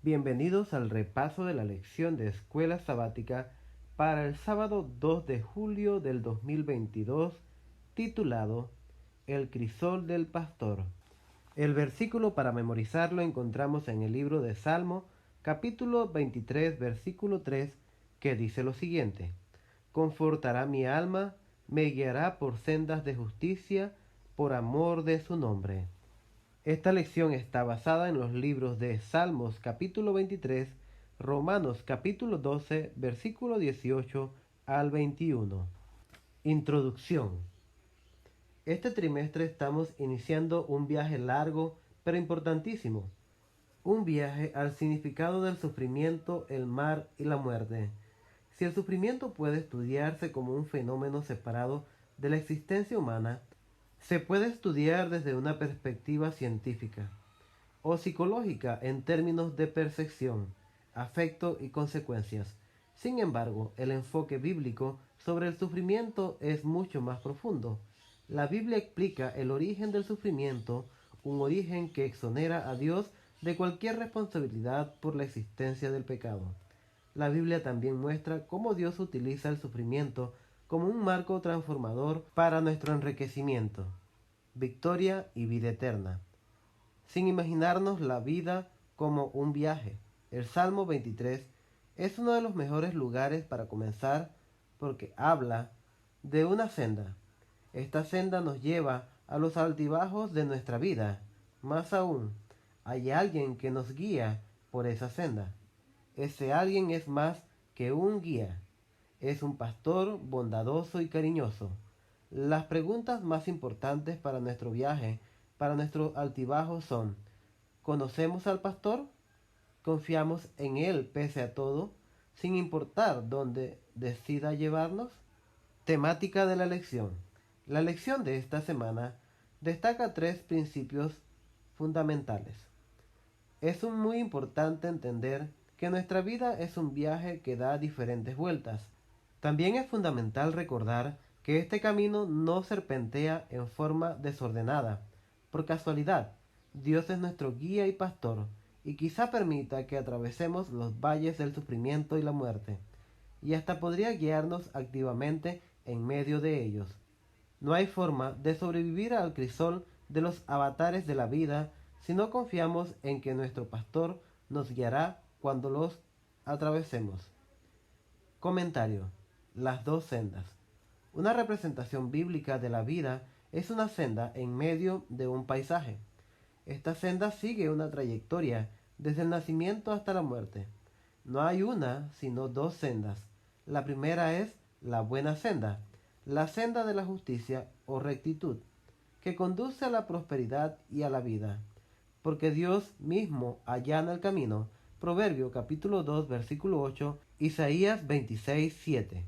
Bienvenidos al repaso de la lección de escuela sabática para el sábado 2 de julio del 2022, titulado El crisol del pastor. El versículo para memorizarlo encontramos en el libro de Salmo, capítulo 23, versículo 3, que dice lo siguiente: Confortará mi alma, me guiará por sendas de justicia, por amor de su nombre. Esta lección está basada en los libros de Salmos capítulo 23, Romanos capítulo 12, versículo 18 al 21. Introducción. Este trimestre estamos iniciando un viaje largo pero importantísimo. Un viaje al significado del sufrimiento, el mar y la muerte. Si el sufrimiento puede estudiarse como un fenómeno separado de la existencia humana, se puede estudiar desde una perspectiva científica o psicológica en términos de percepción, afecto y consecuencias. Sin embargo, el enfoque bíblico sobre el sufrimiento es mucho más profundo. La Biblia explica el origen del sufrimiento, un origen que exonera a Dios de cualquier responsabilidad por la existencia del pecado. La Biblia también muestra cómo Dios utiliza el sufrimiento como un marco transformador para nuestro enriquecimiento, victoria y vida eterna, sin imaginarnos la vida como un viaje. El Salmo 23 es uno de los mejores lugares para comenzar porque habla de una senda. Esta senda nos lleva a los altibajos de nuestra vida. Más aún, hay alguien que nos guía por esa senda. Ese alguien es más que un guía. Es un pastor bondadoso y cariñoso. Las preguntas más importantes para nuestro viaje, para nuestro altibajo son: ¿conocemos al pastor? ¿Confiamos en él pese a todo, sin importar dónde decida llevarnos? Temática de la lección. La lección de esta semana destaca tres principios fundamentales. Es muy importante entender que nuestra vida es un viaje que da diferentes vueltas. También es fundamental recordar que este camino no serpentea en forma desordenada. Por casualidad, Dios es nuestro guía y pastor, y quizá permita que atravesemos los valles del sufrimiento y la muerte, y hasta podría guiarnos activamente en medio de ellos. No hay forma de sobrevivir al crisol de los avatares de la vida si no confiamos en que nuestro pastor nos guiará cuando los atravesemos. Comentario. Las dos sendas. Una representación bíblica de la vida es una senda en medio de un paisaje. Esta senda sigue una trayectoria desde el nacimiento hasta la muerte. No hay una, sino dos sendas. La primera es la buena senda, la senda de la justicia o rectitud, que conduce a la prosperidad y a la vida, porque Dios mismo allana el camino. Proverbio capítulo 2 versículo 8, Isaías 26, 7.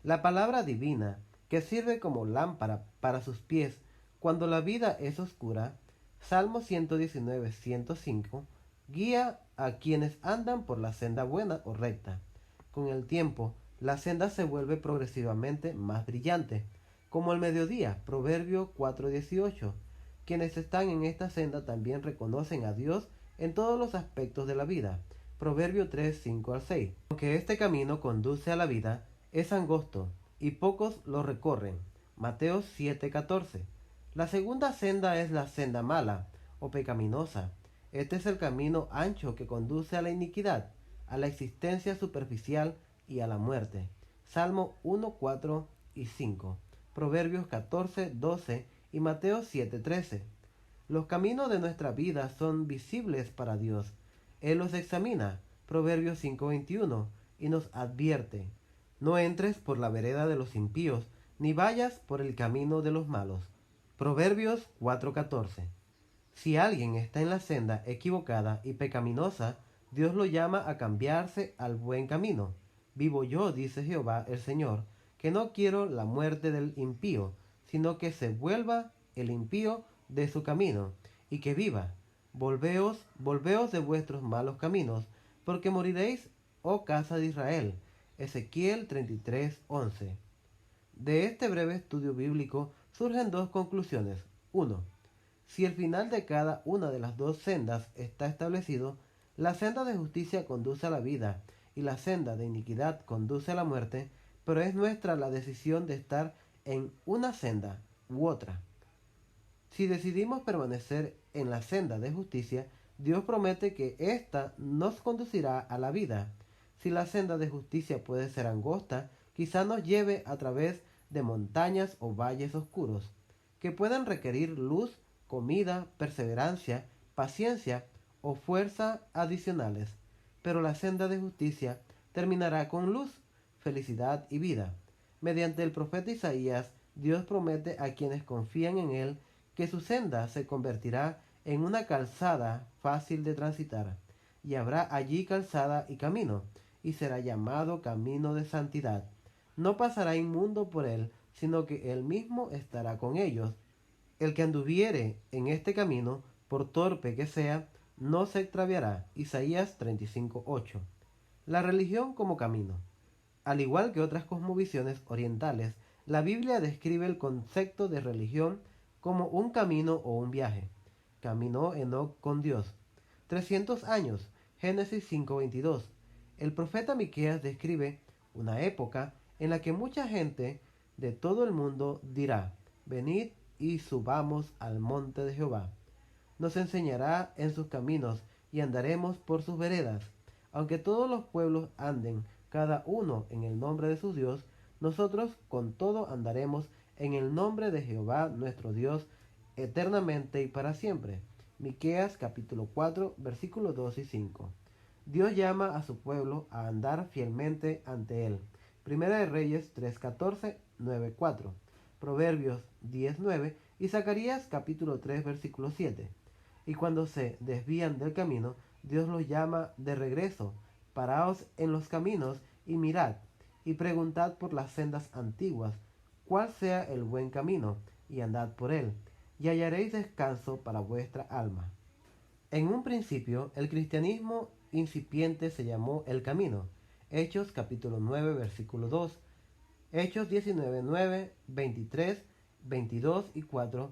La palabra divina, que sirve como lámpara para sus pies cuando la vida es oscura, Salmo 119, 105, guía a quienes andan por la senda buena o recta. Con el tiempo, la senda se vuelve progresivamente más brillante, como el mediodía, Proverbio 4:18. Quienes están en esta senda también reconocen a Dios en todos los aspectos de la vida, Proverbio 3:5 al 6. Aunque este camino conduce a la vida, es angosto y pocos lo recorren, Mateo 7:14. La segunda senda es la senda mala o pecaminosa. Este es el camino ancho que conduce a la iniquidad, a la existencia superficial y a la muerte. Salmo 1, 4 y 5, Proverbios 14, 12 y Mateo 7, 13. Los caminos de nuestra vida son visibles para Dios. Él los examina, Proverbios 5, 21, y nos advierte: no entres por la vereda de los impíos, ni vayas por el camino de los malos. Proverbios 4:14. Si alguien está en la senda equivocada y pecaminosa, Dios lo llama a cambiarse al buen camino. Vivo yo, dice Jehová el Señor, que no quiero la muerte del impío, sino que se vuelva el impío de su camino, y que viva. Volveos de vuestros malos caminos, porque moriréis, oh casa de Israel. Ezequiel 33:11. De este breve estudio bíblico surgen dos conclusiones. 1. Si el final de cada una de las dos sendas está establecido, La senda de justicia conduce a la vida y la senda de iniquidad conduce a la muerte, pero es nuestra la decisión de estar en una senda u otra. Si decidimos permanecer en la senda de justicia, Dios promete que ésta nos conducirá a la vida. Si la senda de justicia puede ser angosta, quizá nos lleve a través de montañas o valles oscuros, que pueden requerir luz, comida, perseverancia, paciencia o fuerza adicionales. Pero la senda de justicia terminará con luz, felicidad y vida. Mediante el profeta Isaías, Dios promete a quienes confían en Él que su senda se convertirá en una calzada fácil de transitar, y habrá allí calzada y camino, y será llamado camino de santidad. No pasará inmundo por él, sino que él mismo estará con ellos. El que anduviere en este camino, por torpe que sea, no se extraviará. Isaías 35:8. La religión como camino. Al igual que otras cosmovisiones orientales, la Biblia describe el concepto de religión como un camino o un viaje. Caminó Enoc con Dios 300 años. Génesis 5:22. El profeta Miqueas describe una época en la que mucha gente de todo el mundo dirá: venid y subamos al monte de Jehová. Nos enseñará en sus caminos y andaremos por sus veredas. Aunque todos los pueblos anden cada uno en el nombre de su Dios, nosotros con todo andaremos en el nombre de Jehová nuestro Dios eternamente y para siempre. Miqueas capítulo 4 versículos 2 y 5. Dios llama a su pueblo a andar fielmente ante él. Primera de Reyes 3:14, 9:4. Proverbios 10:9 y Zacarías capítulo 3 versículo 7. Y cuando se desvían del camino, Dios los llama de regreso. Paraos en los caminos y mirad, y preguntad por las sendas antiguas, cuál sea el buen camino, y andad por él, y hallaréis descanso para vuestra alma. En un principio, el cristianismo incipiente se llamó el camino. Hechos capítulo 9 versículo 2, Hechos 19:9, 23, 22 y 4,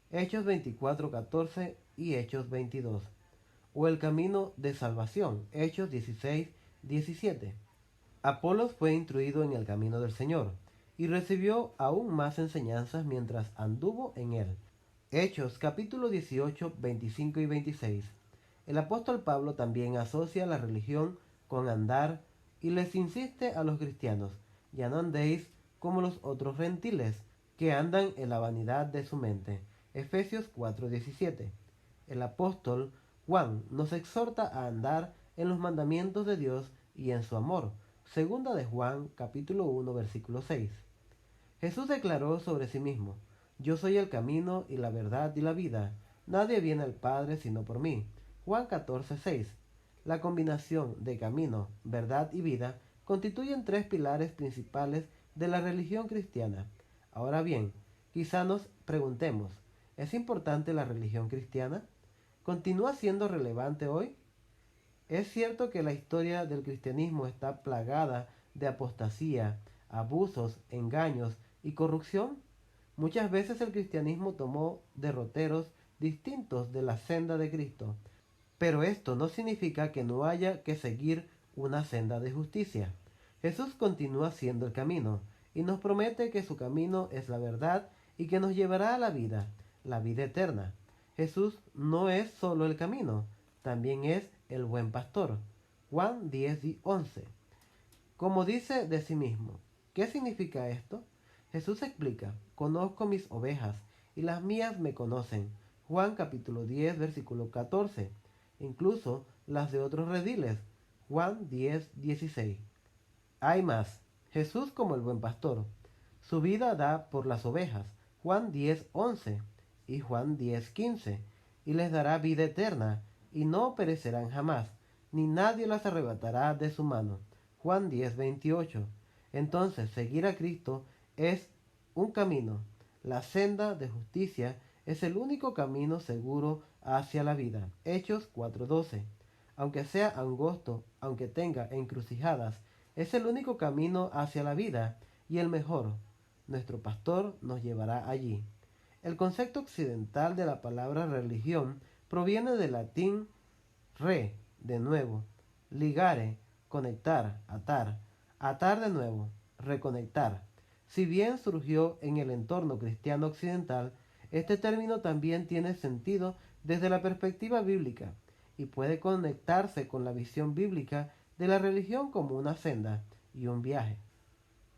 Hechos 24:14 y Hechos 22. O el camino de salvación, Hechos 16:17. Apolos fue instruido en el camino del Señor y recibió aún más enseñanzas mientras anduvo en él. Hechos capítulo 18, 25 y 26. El apóstol Pablo también asocia la religión con andar y les insiste a los cristianos: ya no andéis como los otros gentiles, que andan en la vanidad de su mente. Efesios 4:17. El apóstol Juan nos exhorta a andar en los mandamientos de Dios y en su amor. Segunda de Juan capítulo 1 versículo 6. Jesús declaró sobre sí mismo: yo soy el camino y la verdad y la vida. Nadie viene al Padre sino por mí. Juan 14:6. La combinación de camino, verdad y vida constituyen tres pilares principales de la religión cristiana. Ahora bien, quizá nos preguntemos: ¿es importante la religión cristiana? ¿Continúa siendo relevante hoy? Es cierto que la historia del cristianismo está plagada de apostasía, abusos, engaños y corrupción. Muchas veces el cristianismo tomó derroteros distintos de la senda de Cristo, pero esto no significa que no haya que seguir una senda de justicia. Jesús continúa siendo el camino y nos promete que su camino es la verdad y que nos llevará a la vida eterna. Jesús no es solo el camino, también es el buen pastor. Juan 10:11. Como dice de sí mismo. ¿Qué significa esto? Jesús explica: conozco mis ovejas y las mías me conocen. Juan capítulo 10 versículo 14. Incluso las de otros rediles. Juan 10:16. Hay más. Jesús como el buen pastor. Su vida da por las ovejas. Juan 10:11 y Juan 10:15. Y les dará vida eterna, y no perecerán jamás, ni nadie las arrebatará de su mano. Juan 10:28. Entonces, seguir a Cristo es un camino. La senda de justicia es el único camino seguro hacia la vida. Hechos 4:12. Aunque sea angosto, aunque tenga encrucijadas, es el único camino hacia la vida y el mejor. Nuestro pastor nos llevará allí. El concepto occidental de la palabra religión proviene del latín re, de nuevo, ligare, conectar, atar, atar de nuevo, reconectar. Si bien surgió en el entorno cristiano occidental, este término también tiene sentido desde la perspectiva bíblica y puede conectarse con la visión bíblica de la religión como una senda y un viaje.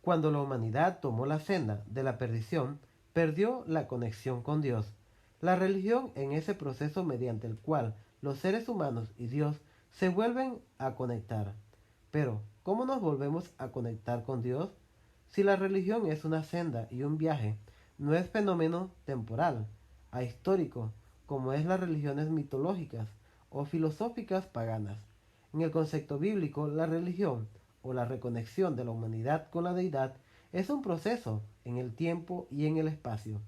Cuando la humanidad tomó la senda de la perdición, perdió la conexión con Dios. La religión en ese proceso mediante el cual los seres humanos y Dios se vuelven a conectar. Pero, ¿cómo nos volvemos a conectar con Dios? Si la religión es una senda y un viaje, no es fenómeno temporal, ahistórico, como es las religiones mitológicas o filosóficas paganas. En el concepto bíblico, la religión o la reconexión de la humanidad con la deidad es un proceso en el tiempo y en el espacio.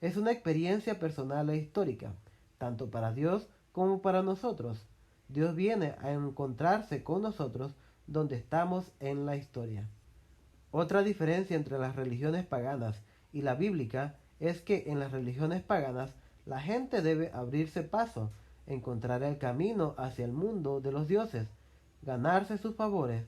Es una experiencia personal e histórica, tanto para Dios como para nosotros. Dios viene a encontrarse con nosotros donde estamos en la historia. Otra diferencia entre las religiones paganas y la bíblica es que en las religiones paganas la gente debe abrirse paso, encontrar el camino hacia el mundo de los dioses, ganarse sus favores,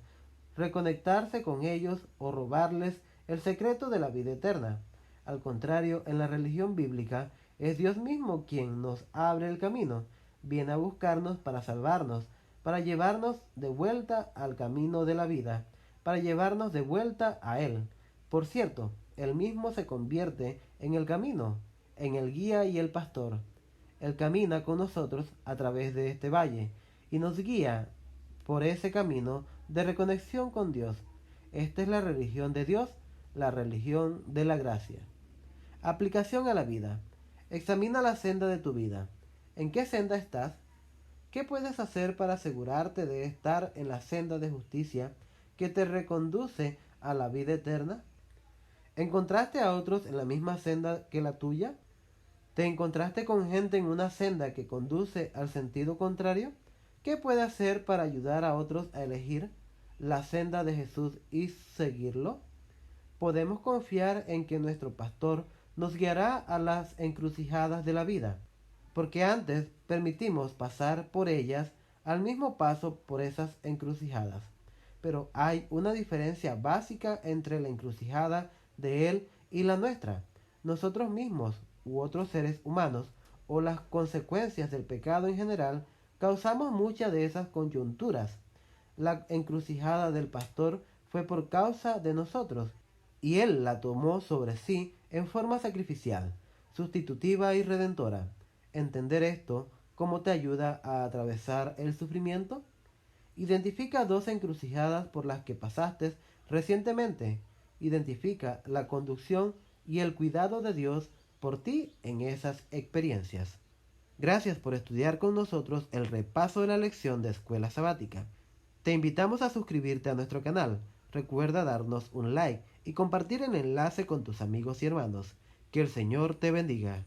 reconectarse con ellos o robarles el secreto de la vida eterna. Al contrario, en la religión bíblica es Dios mismo quien nos abre el camino, viene a buscarnos para salvarnos, para llevarnos de vuelta al camino de la vida, para llevarnos de vuelta a Él. Por cierto, Él mismo se convierte en el camino, en el guía y el pastor. Él camina con nosotros a través de este valle y nos guía por ese camino de reconexión con Dios. Esta es la religión de Dios, la religión de la gracia. Aplicación a la vida. Examina la senda de tu vida. ¿En qué senda estás? ¿Qué puedes hacer para asegurarte de estar en la senda de justicia que te reconduce a la vida eterna? ¿Encontraste a otros en la misma senda que la tuya? ¿Te encontraste con gente en una senda que conduce al sentido contrario? ¿Qué puede hacer para ayudar a otros a elegir la senda de Jesús y seguirlo? Podemos confiar en que nuestro pastor nos guiará a las encrucijadas de la vida, porque antes permitimos pasar por ellas al mismo paso por esas encrucijadas. Pero hay una diferencia básica entre la encrucijada de él y la nuestra. Nosotros mismos u otros seres humanos o las consecuencias del pecado en general causamos muchas de esas coyunturas. La encrucijada del pastor fue por causa de nosotros y él la tomó sobre sí en forma sacrificial, sustitutiva y redentora. Entender esto, ¿cómo te ayuda a atravesar el sufrimiento? Identifica dos encrucijadas por las que pasaste recientemente. Identifica la conducción y el cuidado de Dios por ti en esas experiencias. Gracias por estudiar con nosotros el repaso de la lección de Escuela Sabática. Te invitamos a suscribirte a nuestro canal. Recuerda darnos un like y compartir el enlace con tus amigos y hermanos. Que el Señor te bendiga.